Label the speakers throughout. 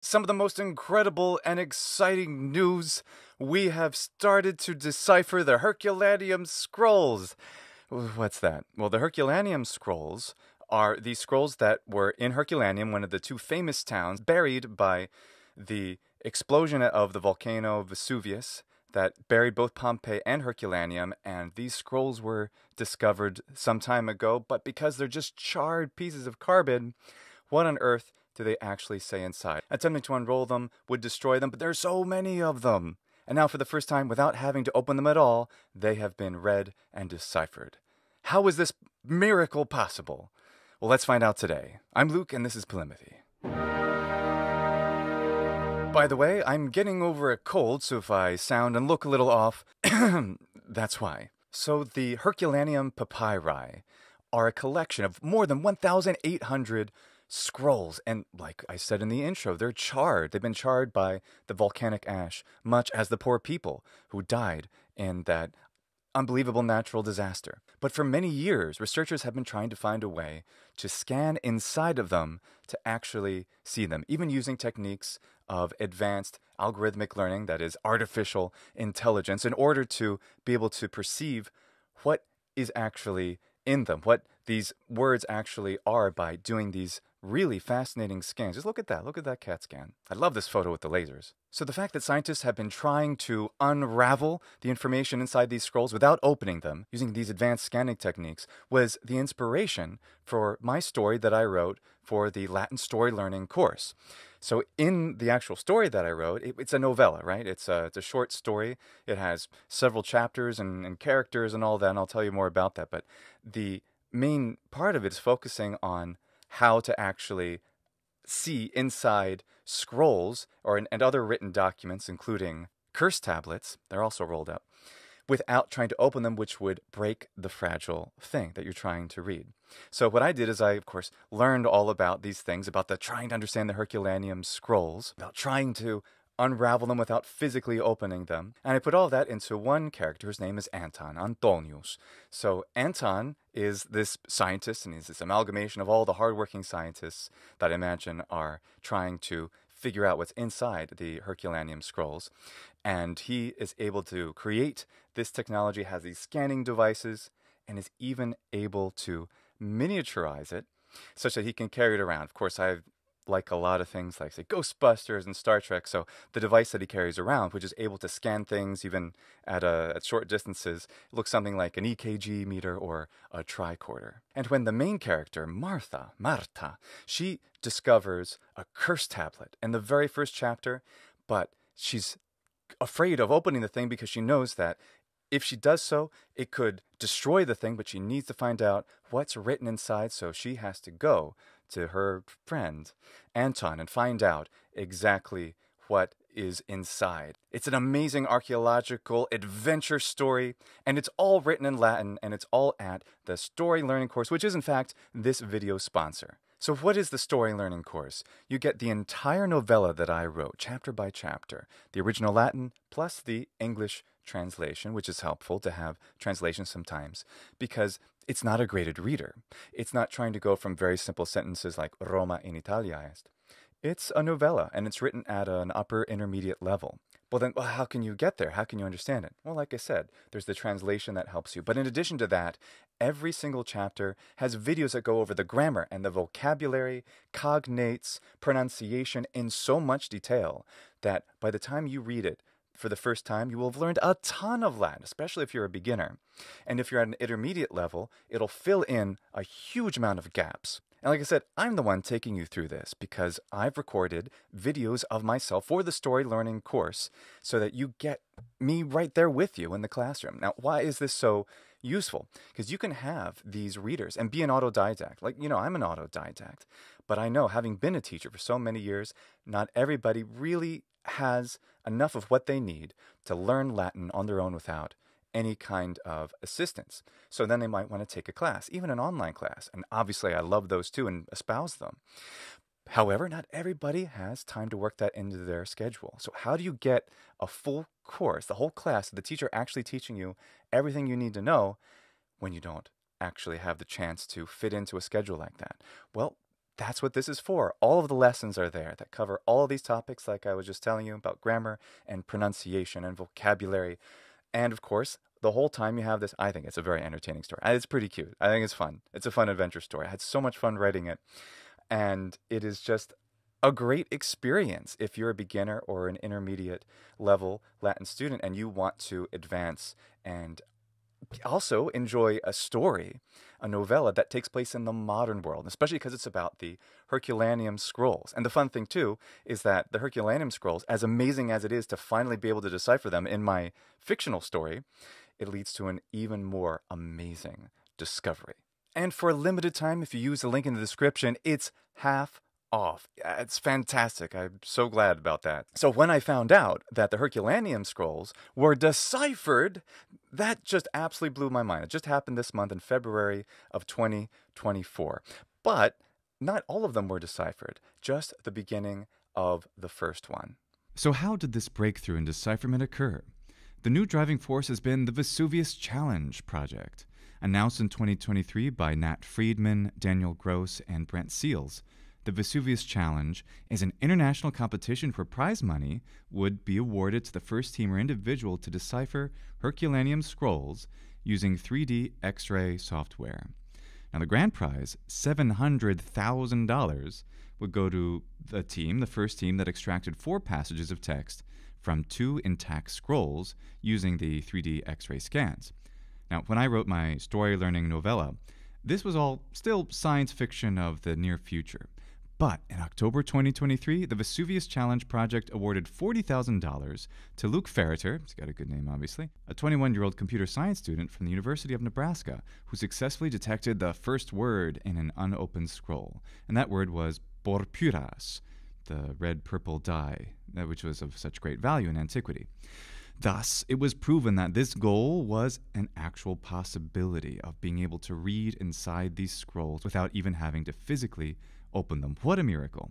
Speaker 1: some of the most incredible and exciting news. We have started to decipher the Herculaneum Scrolls. What's that? Well, the Herculaneum Scrolls are the scrolls that were in Herculaneum, one of the two famous towns, buried by the explosion of the volcano Vesuvius that buried both Pompeii and Herculaneum, and these scrolls were discovered some time ago, but because they're just charred pieces of carbon, what on earth do they actually say inside? Attempting to unroll them would destroy them, but there are so many of them. And now for the first time, without having to open them at all, they have been read and deciphered. How is this miracle possible? Well, let's find out today. I'm Luke, and this is polýMATHY. By the way, I'm getting over a cold, so if I sound and look a little off, that's why. So the Herculaneum papyri are a collection of more than 1,800 scrolls, and like I said in the intro, they're charred. They've been charred by the volcanic ash, much as the poor people who died in that unbelievable natural disaster. But for many years, researchers have been trying to find a way to scan inside of them to actually see them, even using techniques of advanced algorithmic learning, that is artificial intelligence, in order to be able to perceive what is actually in them, what these words actually are by doing these really fascinating scans. Just look at that CAT scan. I love this photo with the lasers. So the fact that scientists have been trying to unravel the information inside these scrolls without opening them, using these advanced scanning techniques, was the inspiration for my story that I wrote for the Latin story learning course. So in the actual story that I wrote, it's a novella, right? It's a short story. It has several chapters and characters and all that, and I'll tell you more about that. But the main part of it is focusing on how to actually see inside scrolls and other written documents, including curse tablets, they're also rolled up, without trying to open them, which would break the fragile thing that you're trying to read. So what I did is I, of course, learned all about these things, about trying to understand the Herculaneum Scrolls, about trying to unravel them without physically opening them. And I put all that into one character whose name is Anton, Antonius. So Anton is this scientist, and he's this amalgamation of all the hardworking scientists that I imagine are trying to figure out what's inside the Herculaneum Scrolls. And he is able to create this technology, has these scanning devices, and is even able to miniaturize it such that he can carry it around. Of course, I like a lot of things like, say, Ghostbusters and Star Trek. So the device that he carries around, which is able to scan things even at short distances, looks something like an EKG meter or a tricorder. And when the main character, Marta, she discovers a curse tablet in the very first chapter, but she's afraid of opening the thing because she knows that if she does so, it could destroy the thing, but she needs to find out what's written inside, so she has to go to her friend, Anton, and find out exactly what is inside. It's an amazing archaeological adventure story, and it's all written in Latin, and it's all at the Story Learning course, which is, in fact, this video's sponsor. So what is the Story Learning course? You get the entire novella that I wrote, chapter by chapter, the original Latin plus the English translation, which is helpful to have translations sometimes, because it's not a graded reader. It's not trying to go from very simple sentences like Roma in Italia est. It's a novella, and it's written at an upper intermediate level. Well, then, how can you get there? How can you understand it? Well, like I said, there's the translation that helps you. But in addition to that, every single chapter has videos that go over the grammar and the vocabulary, cognates, pronunciation in so much detail that by the time you read it for the first time, you will have learned a ton of Latin, especially if you're a beginner. And if you're at an intermediate level, it'll fill in a huge amount of gaps. And like I said, I'm the one taking you through this because I've recorded videos of myself for the Story Learning course so that you get me right there with you in the classroom. Now, why is this so useful? Because you can have these readers and be an autodidact. Like, I'm an autodidact, but I know, having been a teacher for so many years, not everybody really has enough of what they need to learn Latin on their own without any kind of assistance. So then they might want to take a class, even an online class. And obviously I love those too and espouse them. However, not everybody has time to work that into their schedule. So how do you get a full course, the whole class, the teacher actually teaching you everything you need to know when you don't actually have the chance to fit into a schedule like that? Well, that's what this is for. All of the lessons are there that cover all of these topics, like I was just telling you about grammar and pronunciation and vocabulary. And of course, the whole time you have this, I think it's a very entertaining story. It's pretty cute. I think it's fun. It's a fun adventure story. I had so much fun writing it. And it is just a great experience if you're a beginner or an intermediate level Latin student and you want to advance and also enjoy a story, a novella that takes place in the modern world, especially because it's about the Herculaneum Scrolls. And the fun thing, too, is that the Herculaneum Scrolls, as amazing as it is to finally be able to decipher them in my fictional story, it leads to an even more amazing discovery. And for a limited time, if you use the link in the description, it's half off. It's fantastic. I'm so glad about that. So when I found out that the Herculaneum Scrolls were deciphered, that just absolutely blew my mind. It just happened this month in February of 2024. But not all of them were deciphered, just the beginning of the first one.
Speaker 2: So how did this breakthrough in decipherment occur? The new driving force has been the Vesuvius Challenge project. Announced in 2023 by Nat Friedman, Daniel Gross, and Brent Seals, the Vesuvius Challenge is an international competition where prize money would be awarded to the first team or individual to decipher Herculaneum Scrolls using 3D X-ray software. Now, the grand prize, $700,000, would go to the team, the first team that extracted 4 passages of text from 2 intact scrolls using the 3D X-ray scans. Now, when I wrote my StoryLearning novella, this was all still science fiction of the near future. But in October 2023, the Vesuvius Challenge project awarded $40,000 to Luke Ferreter, he's got a good name obviously, a 21-year-old computer science student from the University of Nebraska, who successfully detected the first word in an unopened scroll. And that word was papyrus, the red-purple dye, which was of such great value in antiquity. Thus, it was proven that this goal was an actual possibility of being able to read inside these scrolls without even having to physically open them. What a miracle.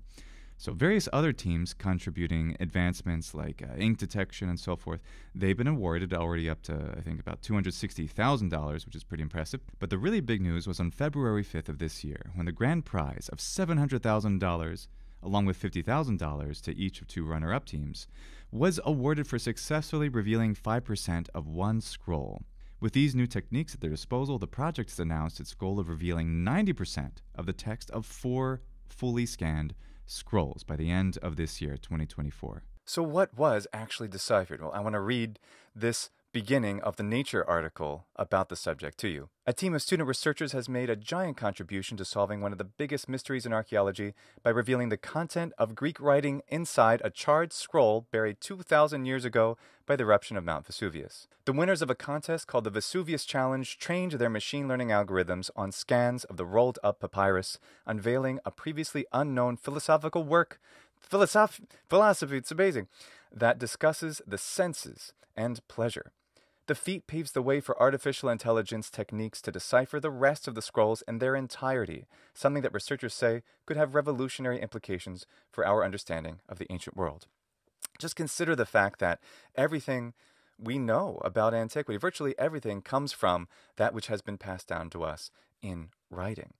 Speaker 2: So various other teams contributing advancements like ink detection and so forth, they've been awarded already up to, I think, about $260,000, which is pretty impressive. But the really big news was on February 5th of this year, when the grand prize of $700,000, along with $50,000 to each of 2 runner-up teams, was awarded for successfully revealing 5% of one scroll. With these new techniques at their disposal, the project has announced its goal of revealing 90% of the text of 4 fully scanned scrolls by the end of this year, 2024.
Speaker 1: So what was actually deciphered? Well, I want to read this beginning of the Nature article about the subject to you. A team of student researchers has made a giant contribution to solving one of the biggest mysteries in archaeology by revealing the content of Greek writing inside a charred scroll buried 2,000 years ago by the eruption of Mount Vesuvius. The winners of a contest called the Vesuvius Challenge trained their machine learning algorithms on scans of the rolled-up papyrus, unveiling a previously unknown philosophical work, philosophy, it's amazing, that discusses the senses and pleasure. The feat paves the way for artificial intelligence techniques to decipher the rest of the scrolls in their entirety, something that researchers say could have revolutionary implications for our understanding of the ancient world. Just consider the fact that everything we know about antiquity, virtually everything, comes from that which has been passed down to us in writing.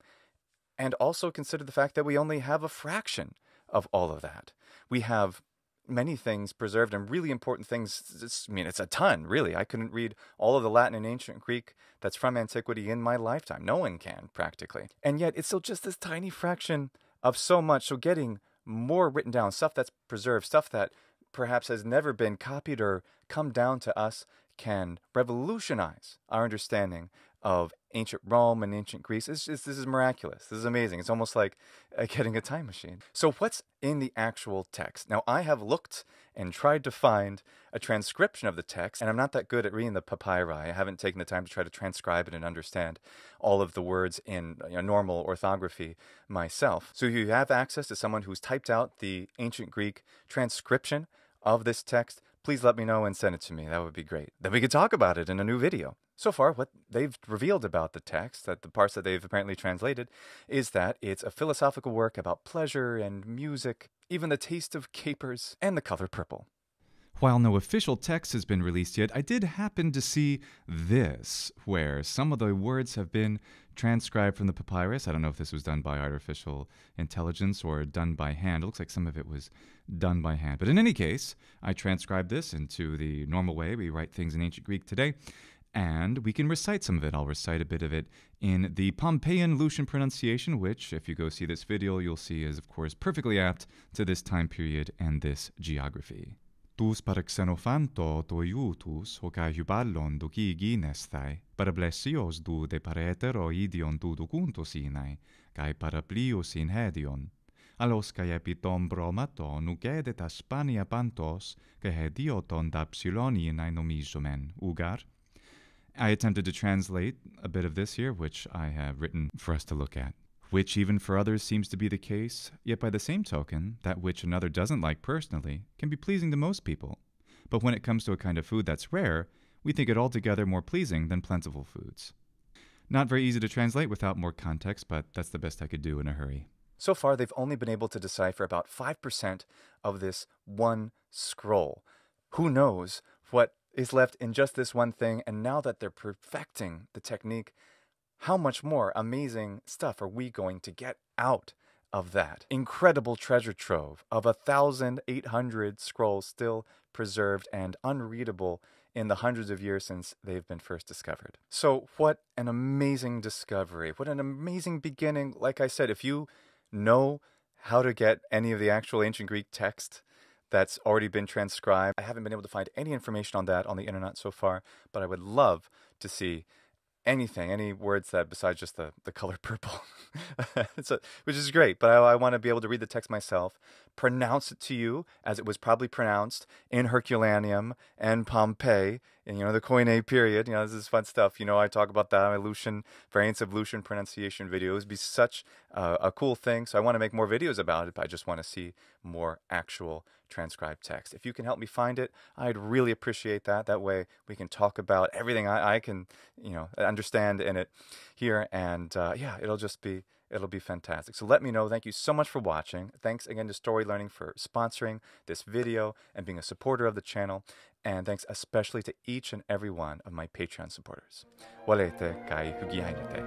Speaker 1: And also consider the fact that we only have a fraction of all of that. We have many things preserved and really important things. It's a ton, really. I couldn't read all of the Latin and ancient Greek that's from antiquity in my lifetime. No one can, practically. And yet, it's still just this tiny fraction of so much. So getting more written down, stuff that's preserved, stuff that perhaps has never been copied or come down to us, can revolutionize our understanding of ancient Rome and ancient Greece. This is miraculous. This is amazing. It's almost like getting a time machine. So what's in the actual text? Now, I have looked and tried to find a transcription of the text, and I'm not that good at reading the papyri. I haven't taken the time to try to transcribe it and understand all of the words in normal orthography myself. So if you have access to someone who's typed out the ancient Greek transcription of this text, please let me know and send it to me. That would be great. Then we could talk about it in a new video. So far, what they've revealed about the text, that the parts that they've apparently translated, is that it's a philosophical work about pleasure and music, even the taste of capers, and the color purple.
Speaker 2: While no official text has been released yet, I did happen to see this, where some of the words have been transcribed from the papyrus. I don't know if this was done by artificial intelligence or done by hand. It looks like some of it was done by hand. But in any case, I transcribed this into the normal way we write things in ancient Greek today, and we can recite some of it. I'll recite a bit of it in the Pompeian Lucian pronunciation, which, if you go see this video, you'll see is, of course, perfectly apt to this time period and this geography. Tus para xenophanto toiutus hoca huballon ducigi nestai, para blessios du de pareter o idion du ducuntos inai, cae para plius in hedion. Alos cae epitom bromato nucedet a Spania pantos, cae hedioton da psiloni inai nomisomen, ugar. I attempted to translate a bit of this here, which I have written for us to look at. Which even for others seems to be the case, yet by the same token, that which another doesn't like personally can be pleasing to most people. But when it comes to a kind of food that's rare, we think it altogether more pleasing than plentiful foods. Not very easy to translate without more context, but that's the best I could do in a hurry.
Speaker 1: So far, they've only been able to decipher about 5% of this one scroll. Who knows what is left in just this one thing, and now that they're perfecting the technique, how much more amazing stuff are we going to get out of that incredible treasure trove of 1,800 scrolls still preserved and unreadable in the hundreds of years since they've been first discovered? So what an amazing discovery. What an amazing beginning. Like I said, if you know how to get any of the actual ancient Greek text that's already been transcribed, I haven't been able to find any information on that on the internet so far, but I would love to see anything, any words that besides just the color purple, which is great, but I want to be able to read the text myself, pronounce it to you as it was probably pronounced in Herculaneum and Pompeii, and the Koine period. This is fun stuff. I talk about that in my variants of Lucian pronunciation videos. It'd be such a cool thing. So I want to make more videos about it, but I just want to see more actual transcribed text. If you can help me find it, I'd really appreciate that. That way we can talk about everything I can, understand in it here. And it'll be fantastic. So let me know. Thank you so much for watching. Thanks again to StoryLearning for sponsoring this video and being a supporter of the channel. And thanks especially to each and every one of my Patreon supporters. Walete kai hugiainete.